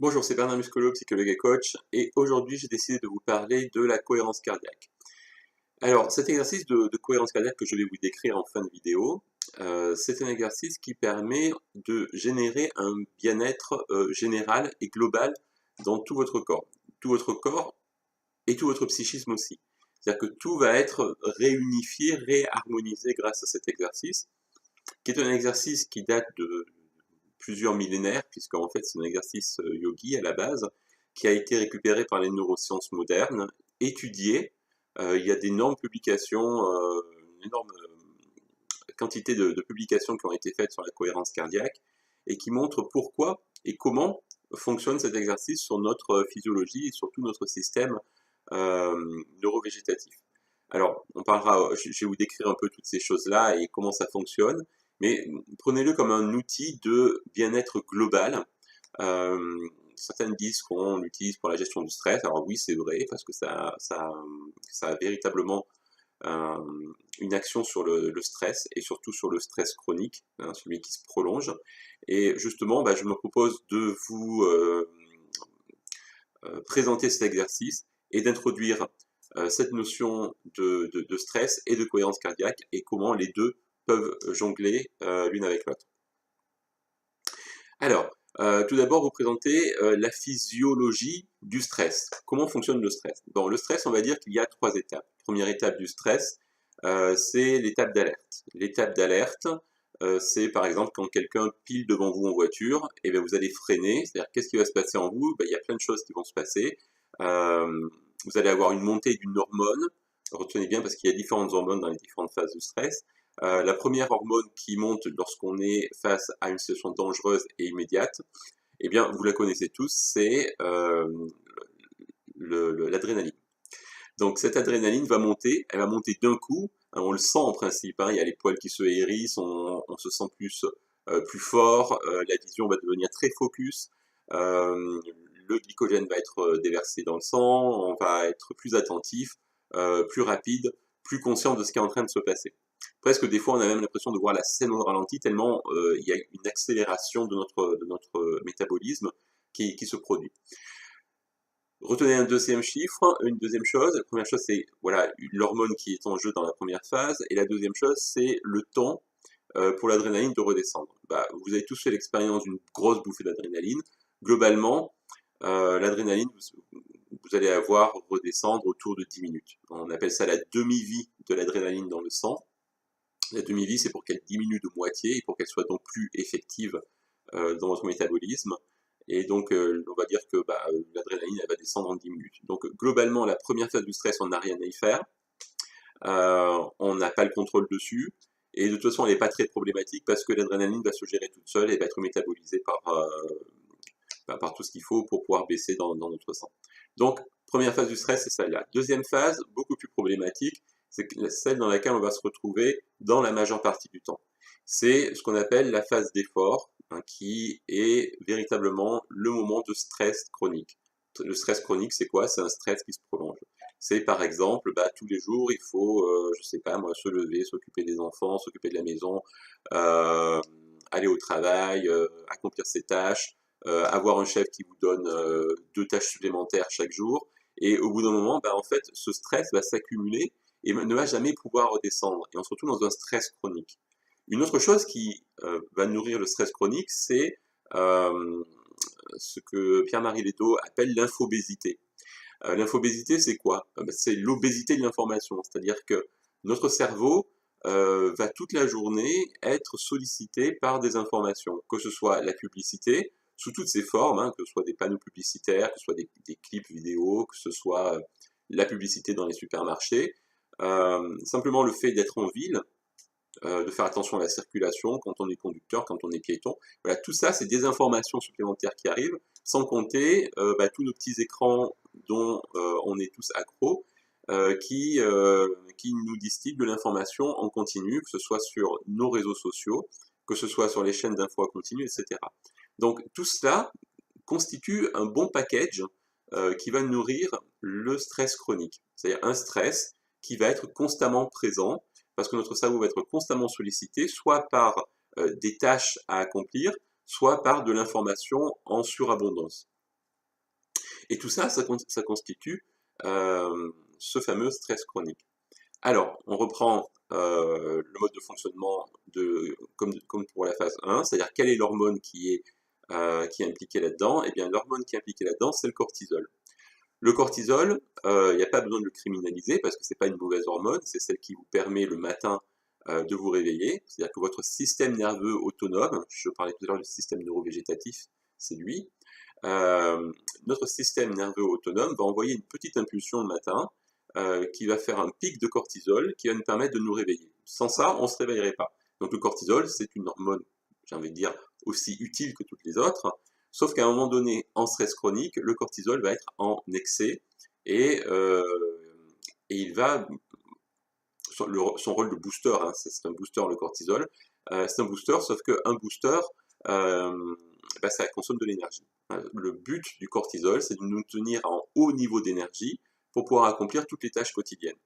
Bonjour, c'est Bernard Muscolo, psychologue et coach, et aujourd'hui j'ai décidé de vous parler de la cohérence cardiaque. Alors, cet exercice de cohérence cardiaque que je vais vous décrire en fin de vidéo, c'est un exercice qui permet de générer un bien-être général et global dans tout votre corps. Tout votre corps et tout votre psychisme aussi. C'est-à-dire que tout va être réunifié, réharmonisé grâce à cet exercice, qui est un exercice qui date de plusieurs millénaires, puisqu'en fait c'est un exercice yogi à la base, qui a été récupéré par les neurosciences modernes, étudié. Il y a d'énormes publications, une énorme quantité de publications qui ont été faites sur la cohérence cardiaque, et qui montrent pourquoi et comment fonctionne cet exercice sur notre physiologie et sur tout notre système neurovégétatif. Alors, je vais vous décrire un peu toutes ces choses-là et comment ça fonctionne, mais prenez-le comme un outil de bien-être global. Certaines disent qu'on l'utilise pour la gestion du stress. Alors oui, c'est vrai, parce que ça a véritablement une action sur le stress, et surtout sur le stress chronique, hein, celui qui se prolonge. Et justement, je me propose de vous présenter cet exercice et d'introduire cette notion de stress et de cohérence cardiaque, et comment les deux peuvent jongler l'une avec l'autre. Alors, tout d'abord, vous présenter la physiologie du stress. Comment fonctionne le stress? Bon, le stress, on va dire qu'il y a trois étapes. Première étape du stress, c'est l'étape d'alerte. L'étape d'alerte, c'est par exemple quand quelqu'un pile devant vous en voiture, et bien vous allez freiner. C'est-à-dire, qu'est-ce qui va se passer en vous? Il y a plein de choses qui vont se passer. Vous allez avoir une montée d'une hormone. Retenez bien, parce qu'il y a différentes hormones dans les différentes phases du stress. La première hormone qui monte lorsqu'on est face à une situation dangereuse et immédiate, eh bien, vous la connaissez tous, c'est l'adrénaline. Donc cette adrénaline va monter, elle va monter d'un coup, hein, on le sent en principe, hein, il y a les poils qui se hérissent, on se sent plus fort, la vision va devenir très focus, le glycogène va être déversé dans le sang, on va être plus attentif, plus rapide, plus conscient de ce qui est en train de se passer. Presque des fois, on a même l'impression de voir la scène au ralenti, tellement il y a une accélération de notre métabolisme qui se produit. Retenez un deuxième chiffre, une deuxième chose. La première chose, c'est voilà, l'hormone qui est en jeu dans la première phase. Et la deuxième chose, c'est le temps pour l'adrénaline de redescendre. Vous avez tous fait l'expérience d'une grosse bouffée d'adrénaline. Globalement, l'adrénaline, vous allez avoir redescendre autour de 10 minutes. On appelle ça la demi-vie de l'adrénaline dans le sang. La demi-vie, c'est pour qu'elle diminue de moitié et pour qu'elle soit donc plus effective dans votre métabolisme. Et donc, on va dire que l'adrénaline, elle va descendre en 10 minutes. Donc, globalement, la première phase du stress, on n'a rien à y faire. On n'a pas le contrôle dessus. Et de toute façon, elle n'est pas très problématique, parce que l'adrénaline va se gérer toute seule et va être métabolisée par tout ce qu'il faut pour pouvoir baisser dans notre sang. Donc, première phase du stress, c'est celle-là. Deuxième phase, beaucoup plus problématique, c'est celle dans laquelle on va se retrouver dans la majeure partie du temps. C'est ce qu'on appelle la phase d'effort, hein, qui est véritablement le moment de stress chronique. Le stress chronique, c'est quoi? C'est un stress qui se prolonge. C'est par exemple, tous les jours, il faut, je sais pas moi, se lever, s'occuper des enfants, s'occuper de la maison, aller au travail, accomplir ses tâches, avoir un chef qui vous donne 2 tâches supplémentaires chaque jour. Et au bout d'un moment, en fait, ce stress va s'accumuler et ne va jamais pouvoir redescendre. Et on se retrouve dans un stress chronique. Une autre chose qui va nourrir le stress chronique, c'est ce que Pierre-Marie Ledo appelle l'infobésité. L'infobésité, c'est quoi? C'est l'obésité de l'information, c'est-à-dire que notre cerveau va toute la journée être sollicité par des informations, que ce soit la publicité, sous toutes ses formes, hein, que ce soit des panneaux publicitaires, que ce soit des clips vidéo, que ce soit la publicité dans les supermarchés. Simplement le fait d'être en ville, de faire attention à la circulation quand on est conducteur, quand on est piéton. Voilà, tout ça, c'est des informations supplémentaires qui arrivent, sans compter tous nos petits écrans dont on est tous accros, qui nous distillent de l'information en continu, que ce soit sur nos réseaux sociaux, que ce soit sur les chaînes d'infos à continu, etc. Donc tout cela constitue un bon package qui va nourrir le stress chronique, c'est-à-dire un stress qui va être constamment présent, parce que notre cerveau va être constamment sollicité, soit par des tâches à accomplir, soit par de l'information en surabondance. Et tout ça, ça constitue ce fameux stress chronique. Alors, on reprend le mode de fonctionnement comme pour la phase 1, c'est-à-dire quelle est l'hormone qui est impliquée là-dedans. Eh bien, l'hormone qui est impliquée là-dedans, c'est le cortisol. Le cortisol, il n'y a pas besoin de le criminaliser parce que c'est pas une mauvaise hormone, c'est celle qui vous permet le matin de vous réveiller. C'est-à-dire que votre système nerveux autonome, je parlais tout à l'heure du système neurovégétatif, c'est lui. Notre système nerveux autonome va envoyer une petite impulsion le matin qui va faire un pic de cortisol qui va nous permettre de nous réveiller. Sans ça, on ne se réveillerait pas. Donc le cortisol, c'est une hormone, j'ai envie de dire, aussi utile que toutes les autres, sauf qu'à un moment donné, en stress chronique, le cortisol va être en excès et il va, son rôle de booster, hein, c'est un booster le cortisol, c'est un booster, sauf qu'un booster, ça consomme de l'énergie. Le but du cortisol, c'est de nous tenir en haut niveau d'énergie pour pouvoir accomplir toutes les tâches quotidiennes.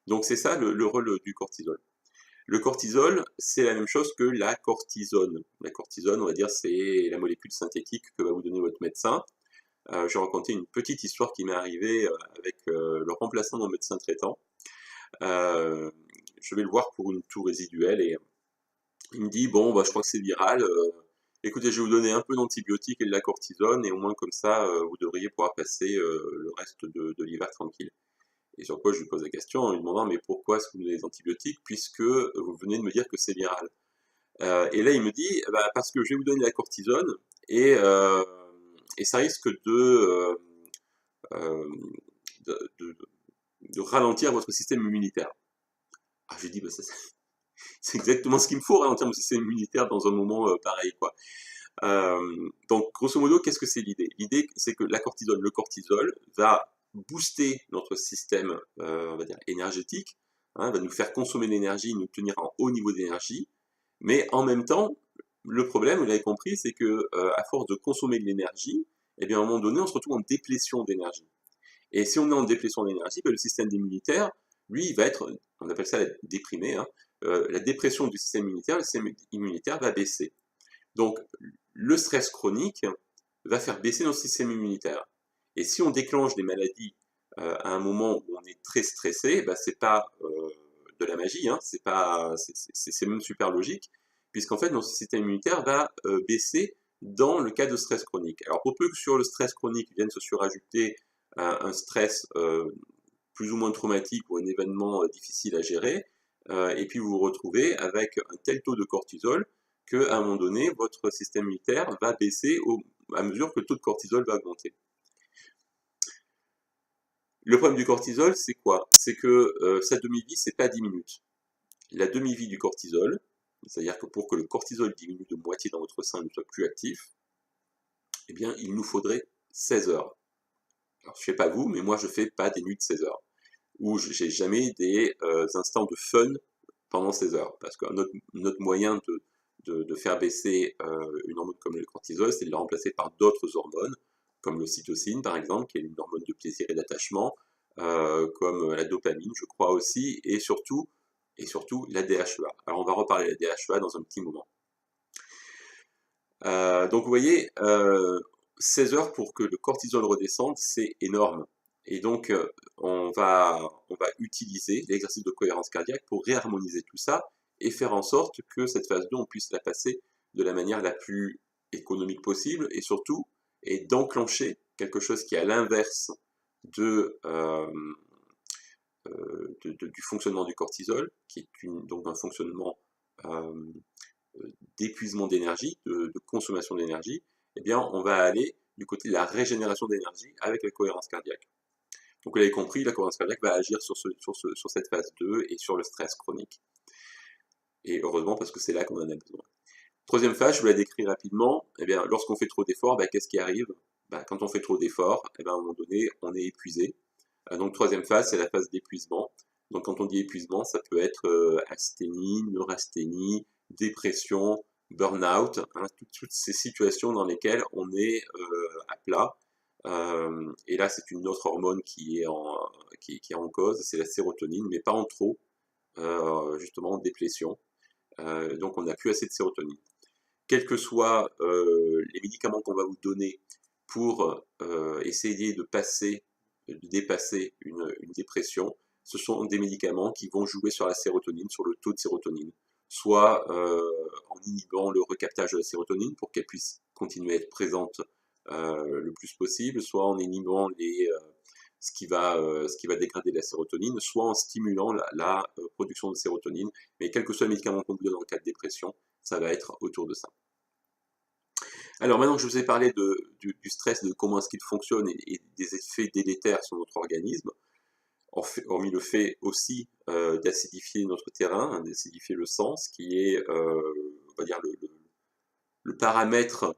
Donc c'est ça le rôle du cortisol. Le cortisol, c'est la même chose que la cortisone. La cortisone, on va dire, c'est la molécule synthétique que va vous donner votre médecin. Je vais raconter une petite histoire qui m'est arrivée avec le remplaçant de mon médecin traitant. Je vais le voir pour une toux résiduelle et il me dit, bon, je crois que c'est viral. Écoutez, je vais vous donner un peu d'antibiotiques et de la cortisone et au moins comme ça, vous devriez pouvoir passer le reste de l'hiver tranquille. Et sur quoi je lui pose la question en lui demandant mais pourquoi est-ce que vous donnez des antibiotiques puisque vous venez de me dire que c'est viral. Et là il me dit parce que je vais vous donner de la cortisone et ça risque de ralentir votre système immunitaire. Ah, je lui dis c'est exactement ce qu'il me faut, ralentir mon système immunitaire dans un moment pareil quoi. Donc grosso modo qu'est-ce que c'est l'idée? L'idée c'est que le cortisol va booster notre système, on va dire énergétique, hein, va nous faire consommer de l'énergie, nous tenir en haut niveau d'énergie, mais en même temps, le problème, vous l'avez compris, c'est que à force de consommer de l'énergie, eh bien à un moment donné, on se retrouve en déplétion d'énergie. Et si on est en déplétion d'énergie, le système immunitaire, lui, il va être, on appelle ça déprimé, hein, la dépression du système immunitaire, le système immunitaire va baisser. Donc, le stress chronique va faire baisser notre système immunitaire. Et si on déclenche des maladies à un moment où on est très stressé, c'est pas de la magie, hein, c'est même super logique, puisqu'en fait notre système immunitaire va baisser dans le cas de stress chronique. Alors pour peu que sur le stress chronique vienne se surajouter un stress plus ou moins traumatique ou un événement difficile à gérer, et puis vous vous retrouvez avec un tel taux de cortisol qu'à un moment donné, votre système immunitaire va baisser à mesure que le taux de cortisol va augmenter. Le problème du cortisol, c'est quoi? C'est que sa demi-vie, c'est pas 10 minutes. La demi-vie du cortisol, c'est-à-dire que pour que le cortisol diminue de moitié dans votre sein et ne soit plus actif, eh bien, il nous faudrait 16 heures. Alors, je ne sais pas vous, mais moi, je ne fais pas des nuits de 16 heures. Ou j'ai jamais des instants de fun pendant 16 heures. Parce que notre moyen de faire baisser une hormone comme le cortisol, c'est de la remplacer par d'autres hormones, comme l'ocytocine par exemple, qui est une hormone de plaisir et d'attachement, comme la dopamine, je crois aussi, et surtout la DHEA. Alors on va reparler de la DHEA dans un petit moment. Donc vous voyez, 16 heures pour que le cortisol redescende, c'est énorme. Et donc on va utiliser l'exercice de cohérence cardiaque pour réharmoniser tout ça et faire en sorte que cette phase 2, on puisse la passer de la manière la plus économique possible et surtout, et d'enclencher quelque chose qui est à l'inverse du fonctionnement du cortisol, qui est donc un fonctionnement d'épuisement d'énergie, de consommation d'énergie. Eh bien, on va aller du côté de la régénération d'énergie avec la cohérence cardiaque. Donc, vous l'avez compris, la cohérence cardiaque va agir sur cette phase 2 et sur le stress chronique. Et heureusement, parce que c'est là qu'on en a besoin. Troisième phase, je vous la décris rapidement. Eh bien, lorsqu'on fait trop d'efforts, qu'est-ce qui arrive? Quand on fait trop d'efforts, à un moment donné, on est épuisé. Donc, troisième phase, c'est la phase d'épuisement. Donc, quand on dit épuisement, ça peut être asthénie, neurasthénie, dépression, burn-out, hein, toutes ces situations dans lesquelles on est à plat. Et là, c'est une autre hormone qui est en cause, c'est la sérotonine, mais pas en trop, justement en déplétion. Donc on n'a plus assez de sérotonine. Quels que soient les médicaments qu'on va vous donner pour essayer de dépasser une dépression, ce sont des médicaments qui vont jouer sur la sérotonine, sur le taux de sérotonine, soit en inhibant le recaptage de la sérotonine pour qu'elle puisse continuer à être présente le plus possible, soit en inhibant ce qui va dégrader la sérotonine, soit en stimulant la production de sérotonine. Mais quel que soit le médicament qu'on vous donne dans le cas de dépression, ça va être autour de ça. Alors maintenant que je vous ai parlé du stress, de comment est-ce qu'il fonctionne et des effets délétères sur notre organisme, hormis le fait aussi d'acidifier notre terrain, hein, d'acidifier le sang, ce qui est, on va dire, le paramètre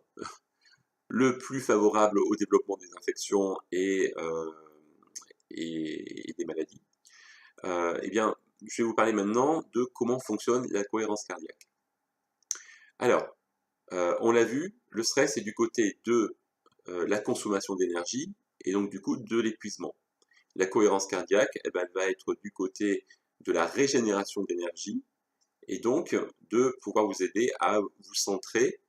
le plus favorable au développement des infections et des maladies. Eh bien, je vais vous parler maintenant de comment fonctionne la cohérence cardiaque. Alors, on l'a vu, le stress est du côté de la consommation d'énergie et donc du coup de l'épuisement. La cohérence cardiaque, eh ben, elle va être du côté de la régénération d'énergie et donc de pouvoir vous aider à vous centrer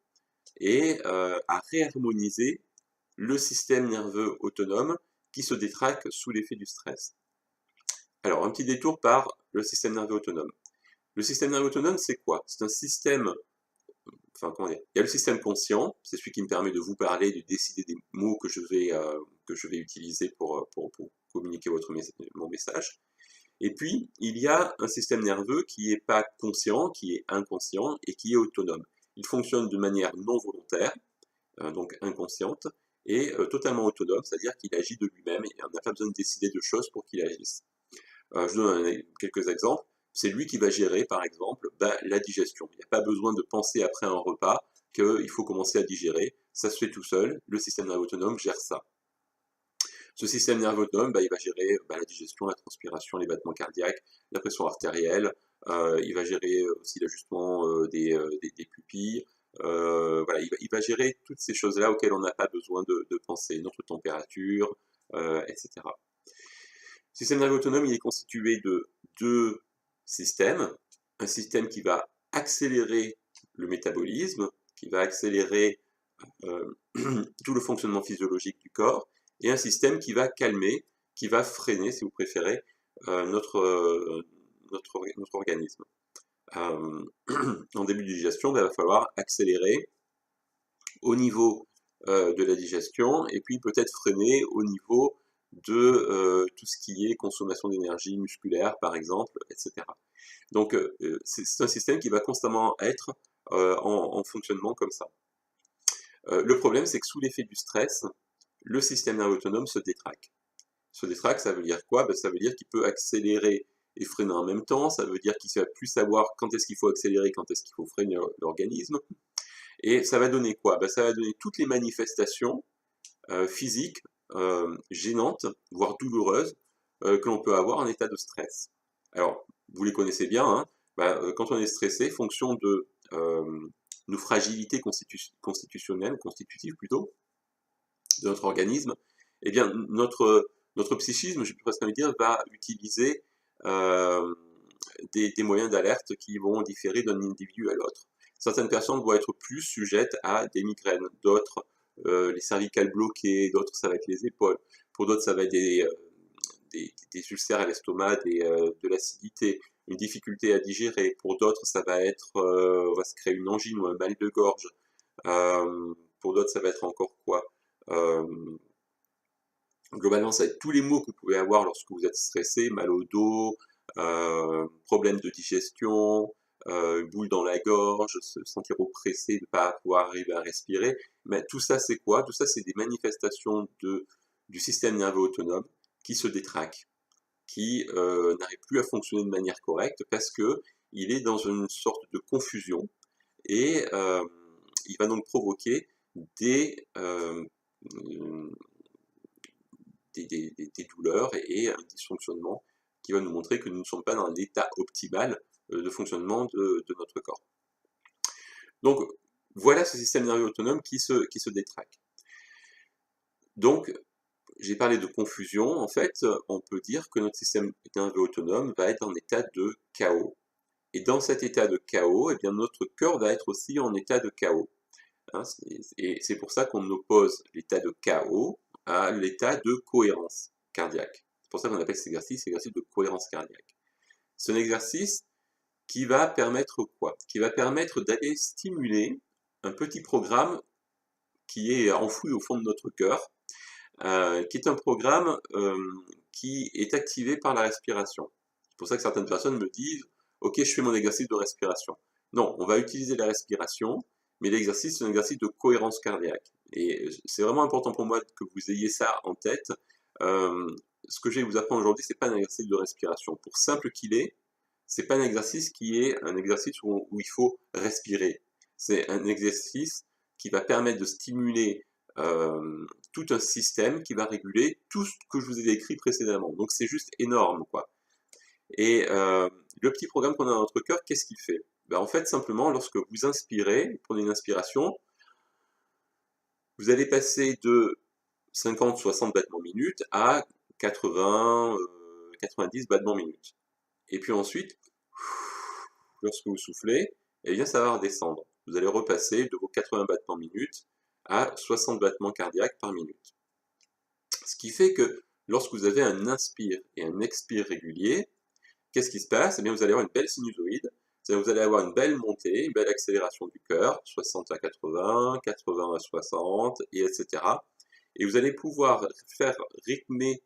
et à réharmoniser le système nerveux autonome qui se détraque sous l'effet du stress. Alors, un petit détour par le système nerveux autonome. Le système nerveux autonome, c'est quoi? C'est un système, enfin, comment dire? Il y a le système conscient, c'est celui qui me permet de vous parler, de décider des mots que je vais utiliser pour communiquer mon message. Et puis, il y a un système nerveux qui n'est pas conscient, qui est inconscient et qui est autonome. Il fonctionne de manière non volontaire, donc inconsciente, et totalement autonome, c'est-à-dire qu'il agit de lui-même et on n'a pas besoin de décider de choses pour qu'il agisse. Je donne quelques exemples. C'est lui qui va gérer, par exemple, la digestion. Il n'y a pas besoin de penser après un repas qu'il faut commencer à digérer. Ça se fait tout seul. Le système nerveux autonome gère ça. Ce système nerveux autonome, il va gérer la digestion, la transpiration, les battements cardiaques, la pression artérielle. Il va gérer aussi l'ajustement des pupilles. Voilà, il va gérer toutes ces choses-là auxquelles on n'a pas besoin de penser. Notre température, etc. Le système nerveux autonome, il est constitué de deux systèmes. Un système qui va accélérer le métabolisme, qui va accélérer tout le fonctionnement physiologique du corps, et un système qui va calmer, qui va freiner, si vous préférez, notre organisme. En début de digestion, il va falloir accélérer au niveau de la digestion, et puis peut-être freiner au niveau de tout ce qui est consommation d'énergie musculaire, par exemple, etc. Donc, c'est un système qui va constamment être en fonctionnement comme ça. Le problème, c'est que sous l'effet du stress, le système nerveux autonome se détraque. Se détraque, ça veut dire quoi? Ça veut dire qu'il peut accélérer et freiner en même temps, ça veut dire qu'il ne va plus savoir quand est-ce qu'il faut accélérer, quand est-ce qu'il faut freiner l'organisme. Et ça va donner quoi? Ça va donner toutes les manifestations physiques gênantes, voire douloureuses, que l'on peut avoir en état de stress. Alors, vous les connaissez bien, hein, quand on est stressé, fonction de nos fragilités constitutionnelles, constitutives plutôt, de notre organisme, eh bien, notre psychisme, je peux presque dire, va utiliser des moyens d'alerte qui vont différer d'un individu à l'autre. Certaines personnes vont être plus sujettes à des migraines, d'autres les cervicales bloquées, d'autres ça va être les épaules, pour d'autres ça va être des ulcères à l'estomac, de l'acidité, une difficulté à digérer, pour d'autres ça va être, on va se créer une angine ou un mal de gorge, pour d'autres ça va être encore quoi, globalement ça va être tous les maux que vous pouvez avoir lorsque vous êtes stressé, mal au dos, problème de digestion, boule dans la gorge, se sentir oppressé, de ne pas pouvoir arriver à respirer. Mais tout ça, c'est quoi? Tout ça, c'est des manifestations du système nerveux autonome qui se détraque, qui n'arrive plus à fonctionner de manière correcte parce que il est dans une sorte de confusion et il va donc provoquer des douleurs et un dysfonctionnement qui va nous montrer que nous ne sommes pas dans l'état optimal de fonctionnement de notre corps. Donc, voilà ce système nerveux autonome qui se détraque. Donc, j'ai parlé de confusion. En fait, on peut dire que notre système nerveux autonome va être en état de chaos. Et dans cet état de chaos, eh bien, notre corps va être aussi en état de chaos. Hein, et c'est pour ça qu'on oppose l'état de chaos à l'état de cohérence cardiaque. C'est pour ça qu'on appelle cet exercice de cohérence cardiaque. C'est un exercice qui va permettre quoi? Qui va permettre d'aller stimuler un petit programme qui est enfoui au fond de notre cœur, qui est un programme qui est activé par la respiration. C'est pour ça que certaines personnes me disent « Ok, je fais mon exercice de respiration ». Non, on va utiliser la respiration, mais l'exercice, c'est un exercice de cohérence cardiaque. Et c'est vraiment important pour moi que vous ayez ça en tête. Ce que je vais vous apprendre aujourd'hui, c'est pas un exercice de respiration. Pour simple qu'il est, c'est pas un exercice qui est un exercice où il faut respirer. C'est un exercice qui va permettre de stimuler tout un système qui va réguler tout ce que je vous ai décrit précédemment. Donc c'est juste énorme, quoi. Et le petit programme qu'on a dans notre cœur, qu'est-ce qu'il fait? Ben, en fait, simplement, lorsque vous inspirez, prenez une inspiration, vous allez passer de 50-60 battements minutes à 80-90 battements minutes. Et puis ensuite, lorsque vous soufflez, eh bien, ça va redescendre. Vous allez repasser de vos 80 battements minutes à 60 battements cardiaques par minute. Ce qui fait que lorsque vous avez un inspire et un expire régulier, qu'est-ce qui se passe? Eh bien, vous allez avoir une belle sinusoïde, vous allez avoir une belle montée, une belle accélération du cœur, 60 à 80, 80 à 60, et etc. Et vous allez pouvoir faire rythmer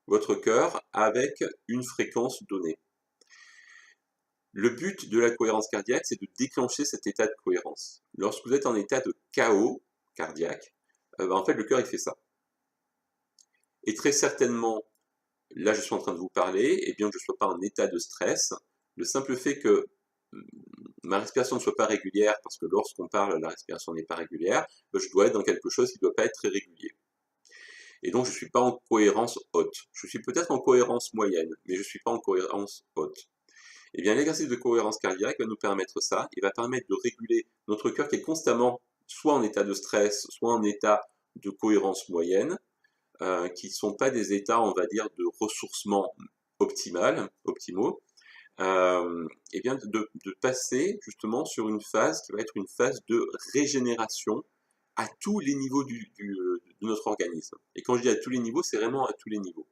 votre cœur avec une fréquence donnée. Le but de la cohérence cardiaque, c'est de déclencher cet état de cohérence. Lorsque vous êtes en état de chaos cardiaque, en fait, le cœur, il fait ça. Et très certainement, là, je suis en train de vous parler, et bien que je ne sois pas en état de stress, le simple fait que ma respiration ne soit pas régulière, parce que lorsqu'on parle, la respiration n'est pas régulière, je dois être dans quelque chose qui ne doit pas être très régulier. Et donc, je ne suis pas en cohérence haute. Je suis peut-être en cohérence moyenne, mais je ne suis pas en cohérence haute. Eh bien, l'exercice de cohérence cardiaque va nous permettre ça. Il va permettre de réguler notre cœur qui est constamment soit en état de stress, soit en état de cohérence moyenne, qui ne sont pas des états, on va dire, de ressourcement optimaux, et bien de passer justement sur une phase qui va être une phase de régénération à tous les niveaux de notre organisme. Et quand je dis à tous les niveaux, c'est vraiment à tous les niveaux.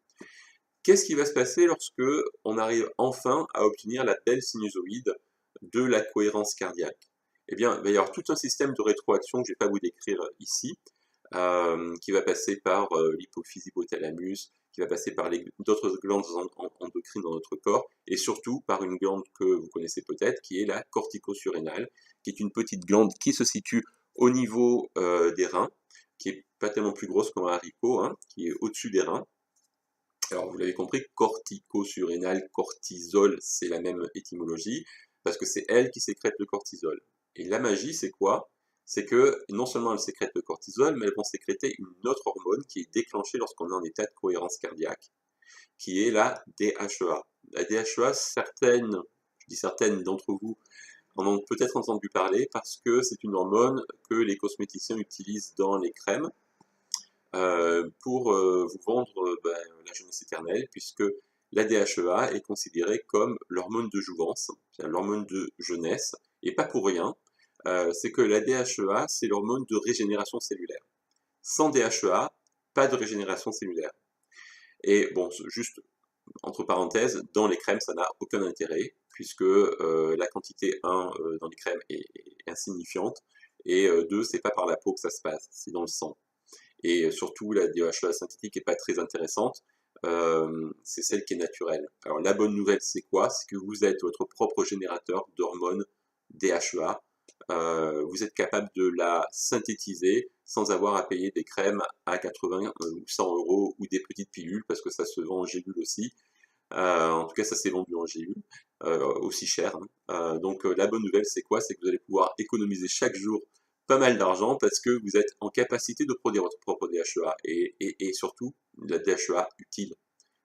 Qu'est-ce qui va se passer lorsque on arrive enfin à obtenir la belle sinusoïde de la cohérence cardiaque? Eh bien, il va y avoir tout un système de rétroaction que je ne vais pas vous décrire ici, qui va passer par l'hypophyse hypothalamus, qui va passer par d'autres glandes endocrines dans notre corps, et surtout par une glande que vous connaissez peut-être, qui est la cortico-surrénale, qui est une petite glande qui se situe au niveau des reins, qui est pas tellement plus grosse qu'un haricot, hein, qui est au-dessus des reins. Alors, vous l'avez compris, cortico-surrénale, cortisol, c'est la même étymologie, parce que c'est elle qui sécrète le cortisol. Et la magie, c'est quoi? C'est que non seulement elle sécrète le cortisol, mais elles vont sécréter une autre hormone qui est déclenchée lorsqu'on est en état de cohérence cardiaque, qui est la DHEA. La DHEA, je dis certaines d'entre vous en ont peut-être entendu parler, parce que c'est une hormone que les cosméticiens utilisent dans les crèmes, pour vous vendre la jeunesse éternelle, puisque la DHEA est considérée comme l'hormone de jouvence, l'hormone de jeunesse, et pas pour rien, c'est que la DHEA, c'est l'hormone de régénération cellulaire. Sans DHEA, pas de régénération cellulaire. Et bon, juste entre parenthèses, dans les crèmes, ça n'a aucun intérêt, puisque la quantité 1 dans les crèmes est insignifiante, et 2, c'est pas par la peau que ça se passe, c'est dans le sang. Et surtout, la DHEA synthétique n'est pas très intéressante, c'est celle qui est naturelle. Alors la bonne nouvelle, c'est quoi? C'est que vous êtes votre propre générateur d'hormones DHEA. Vous êtes capable de la synthétiser sans avoir à payer des crèmes à 80 ou 100 euros ou des petites pilules, parce que ça se vend en gélule aussi. En tout cas, ça s'est vendu en gélule, aussi cher. Hein. Donc la bonne nouvelle, c'est quoi? C'est que vous allez pouvoir économiser chaque jour pas mal d'argent, parce que vous êtes en capacité de produire votre propre DHEA, et surtout la DHEA utile,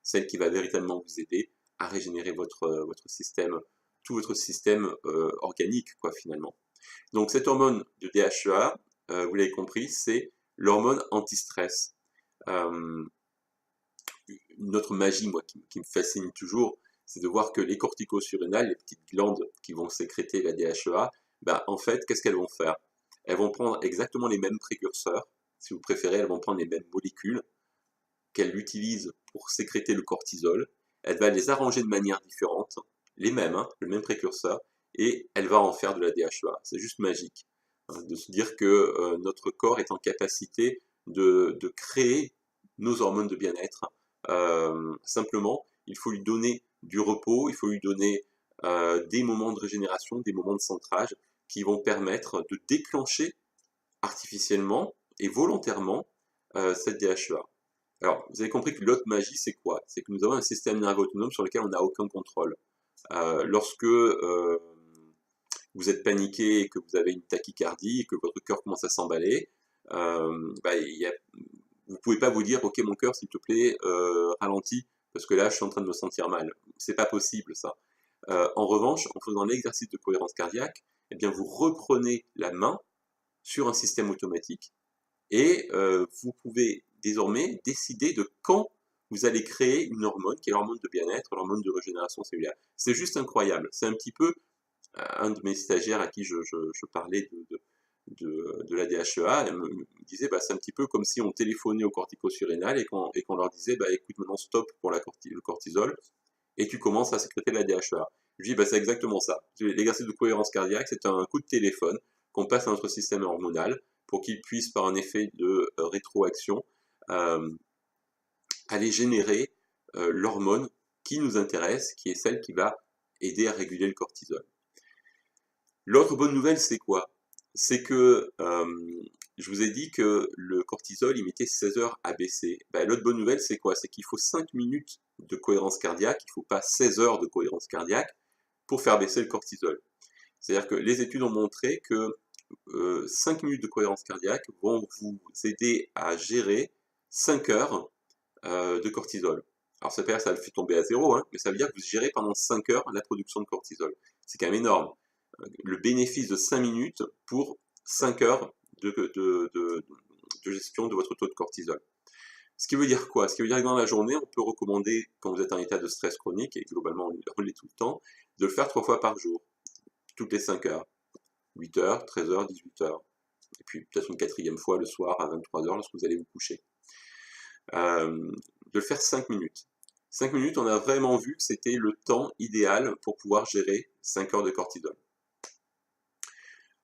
celle qui va véritablement vous aider à régénérer votre système, tout votre système organique, quoi, finalement. Donc cette hormone de DHEA, vous l'avez compris, c'est l'hormone anti-stress. Une autre magie, moi, qui me fascine toujours, c'est de voir que les cortico-surrénales, les petites glandes qui vont sécréter la DHEA, en fait, qu'est-ce qu'elles vont faire? elles vont prendre exactement les mêmes précurseurs, si vous préférez, elles vont prendre les mêmes molécules qu'elles utilisent pour sécréter le cortisol, elle va les arranger de manière différente, les mêmes, hein, le même précurseur, et elle va en faire de la DHEA. C'est juste magique, hein, de se dire que notre corps est en capacité de créer nos hormones de bien-être. Simplement, il faut lui donner du repos, il faut lui donner des moments de régénération, des moments de centrage qui vont permettre de déclencher artificiellement et volontairement cette DHEA. Alors, vous avez compris que l'autre magie, c'est quoi? C'est que nous avons un système nerveux autonome sur lequel on n'a aucun contrôle. Lorsque vous êtes paniqué et que vous avez une tachycardie et que votre cœur commence à s'emballer, vous pouvez pas vous dire, ok, mon cœur, s'il te plaît, ralentis, parce que là, je suis en train de me sentir mal. C'est pas possible, ça. En revanche, en faisant l'exercice de cohérence cardiaque, eh bien, vous reprenez la main sur un système automatique et vous pouvez désormais décider de quand vous allez créer une hormone qui est l'hormone de bien-être, l'hormone de régénération cellulaire. C'est juste incroyable. C'est un petit peu un de mes stagiaires à qui je parlais de la DHEA, elle me disait bah, c'est un petit peu comme si on téléphonait au cortico-surrénal et qu'on leur disait bah, écoute maintenant stop pour le cortisol et tu commences à sécréter la DHEA. Je dis bah, c'est exactement ça. L'exercice de cohérence cardiaque, c'est un coup de téléphone qu'on passe à notre système hormonal pour qu'il puisse, par un effet de rétroaction, aller générer l'hormone qui nous intéresse, qui est celle qui va aider à réguler le cortisol. L'autre bonne nouvelle, c'est quoi? C'est que je vous ai dit que le cortisol, il mettait 16 heures à baisser. Ben, l'autre bonne nouvelle, c'est quoi? C'est qu'il faut 5 minutes de cohérence cardiaque, il ne faut pas 16 heures de cohérence cardiaque pour faire baisser le cortisol. C'est-à-dire que les études ont montré que 5 minutes de cohérence cardiaque vont vous aider à gérer 5 heures de cortisol. Alors ça veut dire que ça le fait tomber à zéro, hein, mais ça veut dire que vous gérez pendant 5 heures la production de cortisol. C'est quand même énorme. Le bénéfice de 5 minutes pour 5 heures de gestion de votre taux de cortisol. Ce qui veut dire quoi? Ce qui veut dire que dans la journée, on peut recommander, quand vous êtes en état de stress chronique, et globalement on l'est tout le temps, de le faire 3 fois par jour, toutes les 5 heures. 8 heures, 13 heures, 18 heures. Et puis peut-être une quatrième fois le soir à 23 heures lorsque vous allez vous coucher. De le faire 5 minutes. 5 minutes, on a vraiment vu que c'était le temps idéal pour pouvoir gérer 5 heures de cortisol.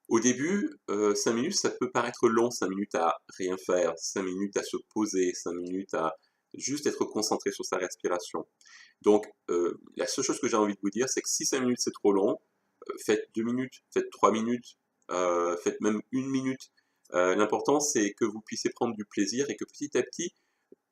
Au début, 5 minutes, ça peut paraître long, 5 minutes à rien faire, 5 minutes à se poser, 5 minutes à juste être concentré sur sa respiration. Donc, la seule chose que j'ai envie de vous dire, c'est que si 5 minutes c'est trop long, faites 2 minutes, faites 3 minutes, faites même 1 minute. L'important, c'est que vous puissiez prendre du plaisir et que petit à petit,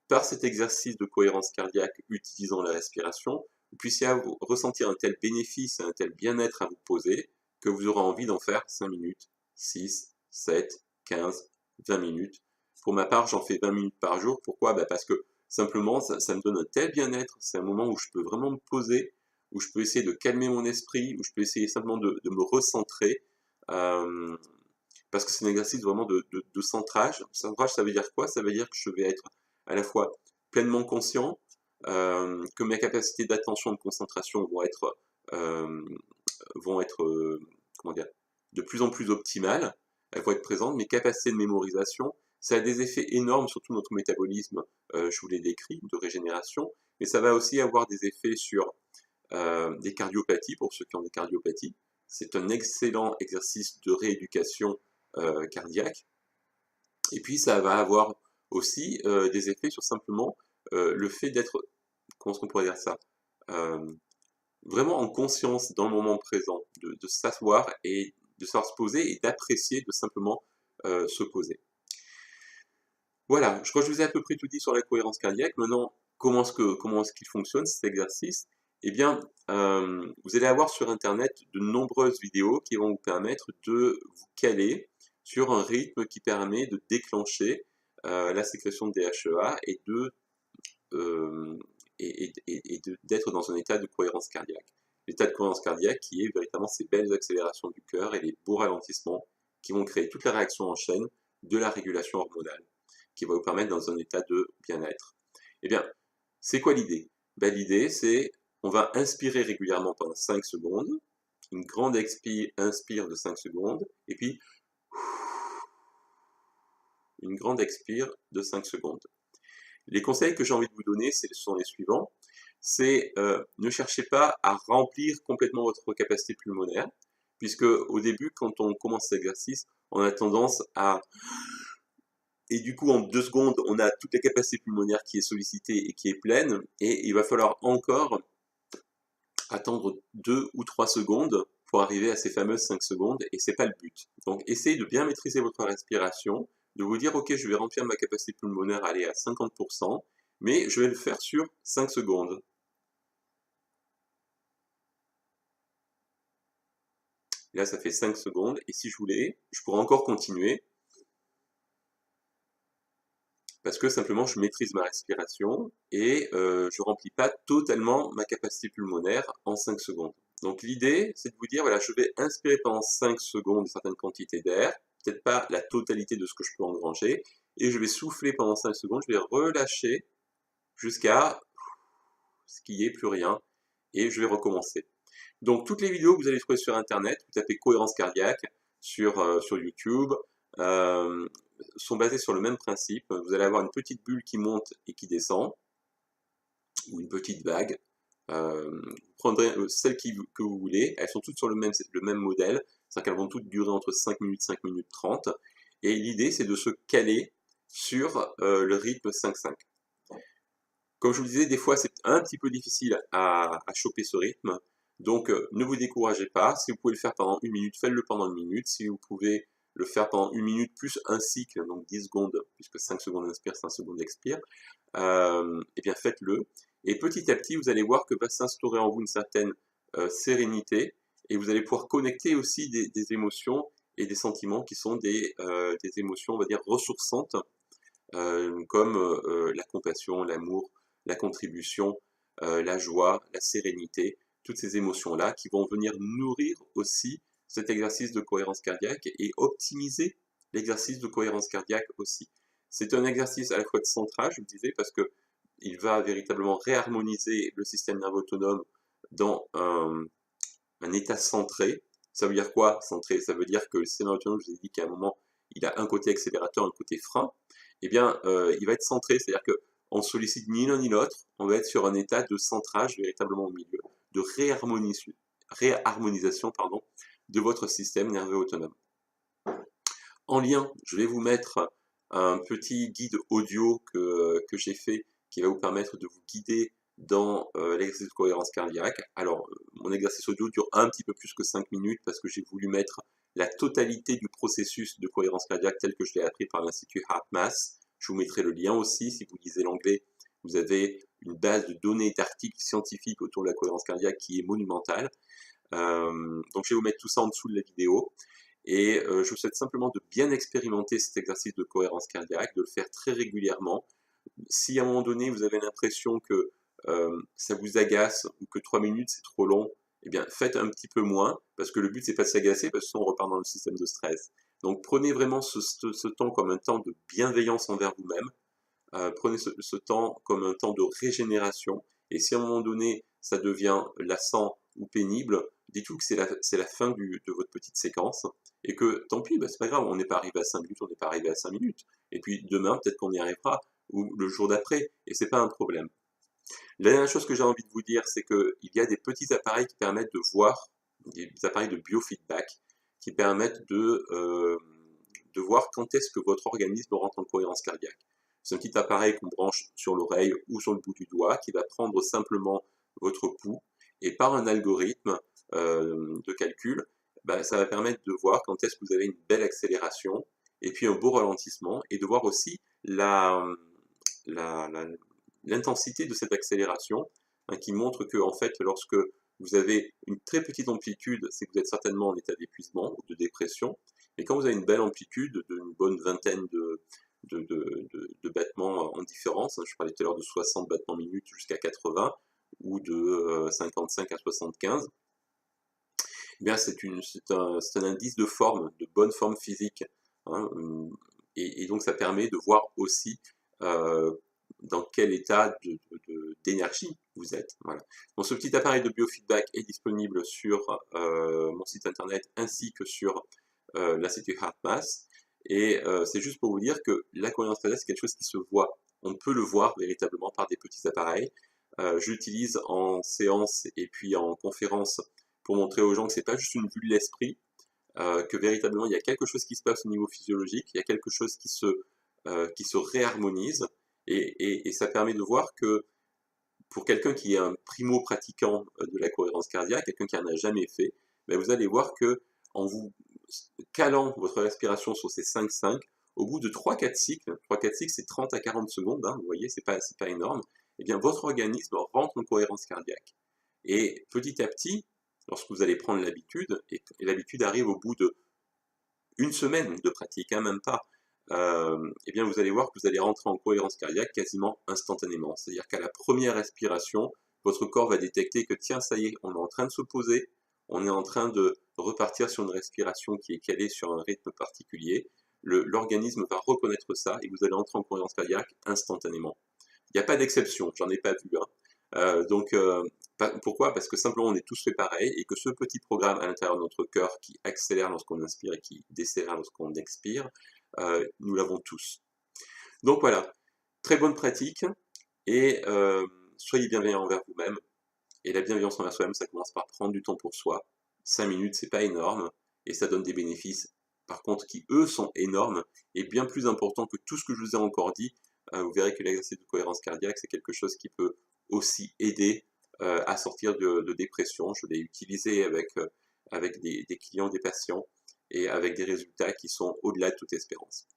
par cet exercice de cohérence cardiaque utilisant la respiration, vous puissiez ressentir un tel bénéfice, un tel bien-être à vous poser, que vous aurez envie d'en faire 5 minutes, 6, 7, 15, 20 minutes. Pour ma part, j'en fais 20 minutes par jour. Pourquoi? Bah parce que simplement, ça me donne un tel bien-être. C'est un moment où je peux vraiment me poser, où je peux essayer de calmer mon esprit, où je peux essayer simplement de me recentrer. Parce que c'est un exercice vraiment de centrage. Centrage, ça veut dire quoi? Ça veut dire que je vais être à la fois pleinement conscient, que mes capacités d'attention et de concentration vont être comment dire, de plus en plus optimales, elles vont être présentes, mes capacités de mémorisation, ça a des effets énormes sur tout notre métabolisme, je vous l'ai décrit, de régénération, mais ça va aussi avoir des effets sur des cardiopathies, pour ceux qui ont des cardiopathies. C'est un excellent exercice de rééducation cardiaque. Et puis ça va avoir aussi des effets sur simplement le fait d'être, comment est-ce qu'on pourrait dire ça, vraiment en conscience dans le moment présent, de s'asseoir et de savoir se poser et d'apprécier de simplement se poser. Voilà, je crois que je vous ai à peu près tout dit sur la cohérence cardiaque. Maintenant, comment est-ce qu'il fonctionne cet exercice? Eh bien, vous allez avoir sur Internet de nombreuses vidéos qui vont vous permettre de vous caler sur un rythme qui permet de déclencher la sécrétion de DHEA et d'être dans un état de cohérence cardiaque. L'état de cohérence cardiaque qui est véritablement ces belles accélérations du cœur et les beaux ralentissements qui vont créer toute la réaction en chaîne de la régulation hormonale, qui va vous permettre dans un état de bien-être. Eh bien, c'est quoi l'idée? Ben, l'idée, c'est on va inspirer régulièrement pendant 5 secondes, une grande inspire de 5 secondes, et puis une grande expire de 5 secondes. Les conseils que j'ai envie de vous donner, ce sont les suivants. C'est ne cherchez pas à remplir complètement votre capacité pulmonaire, puisque au début, quand on commence cet exercice, on a tendance à... Et du coup, en 2 secondes, on a toute la capacité pulmonaire qui est sollicitée et qui est pleine, et il va falloir encore attendre 2 ou 3 secondes pour arriver à ces fameuses 5 secondes, et c'est pas le but. Donc essayez de bien maîtriser votre respiration, de vous dire ok, je vais remplir ma capacité pulmonaire, aller à 50%, mais je vais le faire sur 5 secondes. Et là, ça fait 5 secondes, et si je voulais, je pourrais encore continuer, parce que simplement je maîtrise ma respiration et je remplis pas totalement ma capacité pulmonaire en 5 secondes. Donc l'idée, c'est de vous dire, voilà, je vais inspirer pendant 5 secondes une certaine quantité d'air, peut-être pas la totalité de ce que je peux engranger, et je vais souffler pendant 5 secondes, je vais relâcher jusqu'à ce qu'il n'y ait plus rien, et je vais recommencer. Donc toutes les vidéos que vous allez trouver sur Internet, vous tapez cohérence cardiaque sur YouTube, sont basées sur le même principe. Vous allez avoir une petite bulle qui monte et qui descend, ou une petite vague. Vous prendrez celles que vous voulez, elles sont toutes sur le même modèle, c'est-à-dire qu'elles vont toutes durer entre 5 minutes 30, et l'idée c'est de se caler sur le rythme 5-5. Comme je vous le disais, des fois c'est un petit peu difficile à choper ce rythme, donc ne vous découragez pas. Si vous pouvez le faire pendant 1 minute, faites-le pendant 1 minute. Si vous pouvez le faire pendant 1 minute plus un cycle, donc 10 secondes, puisque 5 secondes inspire, 5 secondes expire, et bien faites-le. Et petit à petit, vous allez voir que va s'instaurer en vous une certaine sérénité, et vous allez pouvoir connecter aussi des émotions et des sentiments qui sont des émotions, on va dire, ressourçantes, comme la compassion, l'amour, la contribution, la joie, la sérénité, toutes ces émotions-là qui vont venir nourrir aussi cet exercice de cohérence cardiaque et optimiser l'exercice de cohérence cardiaque aussi. C'est un exercice à la fois de centrage, je vous disais, parce que il va véritablement réharmoniser le système nerveux autonome dans un état centré. Ça veut dire quoi, centré? Ça veut dire que le système nerveux autonome, je vous ai dit qu'à un moment, il a un côté accélérateur, un côté frein. Eh bien, il va être centré, c'est-à-dire qu'on ne sollicite ni l'un ni l'autre, on va être sur un état de centrage véritablement au milieu, de réharmonisation de votre système nerveux autonome. En lien, je vais vous mettre un petit guide audio que j'ai fait qui va vous permettre de vous guider dans l'exercice de cohérence cardiaque. Alors, mon exercice audio dure un petit peu plus que 5 minutes parce que j'ai voulu mettre la totalité du processus de cohérence cardiaque tel que je l'ai appris par l'Institut HeartMath. Je vous mettrai le lien aussi, si vous lisez l'anglais, vous avez une base de données d'articles scientifiques autour de la cohérence cardiaque qui est monumentale. Donc je vais vous mettre tout ça en dessous de la vidéo. Et je vous souhaite simplement de bien expérimenter cet exercice de cohérence cardiaque, de le faire très régulièrement. Si à un moment donné vous avez l'impression que ça vous agace ou que 3 minutes c'est trop long, eh bien faites un petit peu moins, parce que le but c'est pas de s'agacer, parce que sinon on repart dans le système de stress. Donc prenez vraiment ce temps comme un temps de bienveillance envers vous-même, prenez ce temps comme un temps de régénération, et si à un moment donné ça devient lassant ou pénible, dites-vous que c'est la fin de votre petite séquence, et que tant pis, bah, c'est pas grave, on n'est pas arrivé à 5 minutes, on n'est pas arrivé à 5 minutes, et puis demain peut-être qu'on y arrivera, ou le jour d'après, et c'est pas un problème. La dernière chose que j'ai envie de vous dire, c'est qu'il y a des petits appareils qui permettent de voir, des appareils de biofeedback, qui permettent de voir quand est-ce que votre organisme rentre en cohérence cardiaque. C'est un petit appareil qu'on branche sur l'oreille ou sur le bout du doigt, qui va prendre simplement votre pouls, et par un algorithme de calcul, bah, ça va permettre de voir quand est-ce que vous avez une belle accélération, et puis un beau ralentissement, et de voir aussi l'intensité de cette accélération, hein, qui montre que en fait, lorsque vous avez une très petite amplitude, c'est que vous êtes certainement en état d'épuisement ou de dépression, et quand vous avez une belle amplitude d'une bonne vingtaine de battements en différence, hein, je parlais tout à l'heure de 60 battements minutes jusqu'à 80, ou de 55 à 75, eh bien c'est un indice de forme, de bonne forme physique, hein, et donc ça permet de voir aussi dans quel état d'énergie vous êtes. Voilà. Donc ce petit appareil de biofeedback est disponible sur mon site internet ainsi que sur l'Institut HeartMath. Et c'est juste pour vous dire que la cohérence cardiaque, c'est quelque chose qui se voit. On peut le voir véritablement par des petits appareils. J'utilise en séance et puis en conférence pour montrer aux gens que c'est pas juste une vue de l'esprit, que véritablement il y a quelque chose qui se passe au niveau physiologique, il y a quelque chose qui se réharmonise, et ça permet de voir que pour quelqu'un qui est un primo-pratiquant de la cohérence cardiaque, quelqu'un qui n'en a jamais fait, ben vous allez voir que en vous calant votre respiration sur ces 5-5, au bout de 3-4 cycles, 3-4 cycles c'est 30 à 40 secondes, hein, vous voyez, c'est pas énorme, et bien votre organisme rentre en cohérence cardiaque. Et petit à petit, lorsque vous allez prendre l'habitude, et l'habitude arrive au bout de une semaine de pratique, hein, même pas, eh bien vous allez voir que vous allez rentrer en cohérence cardiaque quasiment instantanément. C'est-à-dire qu'à la première respiration, votre corps va détecter que tiens, ça y est, on est en train de se poser, on est en train de repartir sur une respiration qui est calée sur un rythme particulier. L'organisme va reconnaître ça et vous allez entrer en cohérence cardiaque instantanément. Il n'y a pas d'exception, j'en ai pas vu. Hein. Pourquoi? Parce que simplement on est tous fait pareil et que ce petit programme à l'intérieur de notre cœur qui accélère lorsqu'on inspire et qui décélère lorsqu'on expire, nous l'avons tous. Donc voilà, très bonne pratique et soyez bienveillants envers vous-même. Et la bienveillance envers soi-même, ça commence par prendre du temps pour soi. 5 minutes, c'est pas énorme et ça donne des bénéfices, par contre, qui eux sont énormes et bien plus importants que tout ce que je vous ai encore dit. Vous verrez que l'exercice de cohérence cardiaque, c'est quelque chose qui peut aussi aider à sortir de dépression. Je l'ai utilisé avec des clients, des patients, et avec des résultats qui sont au-delà de toute espérance.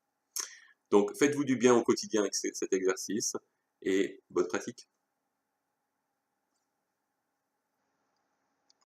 Donc faites-vous du bien au quotidien avec cet exercice, et bonne pratique.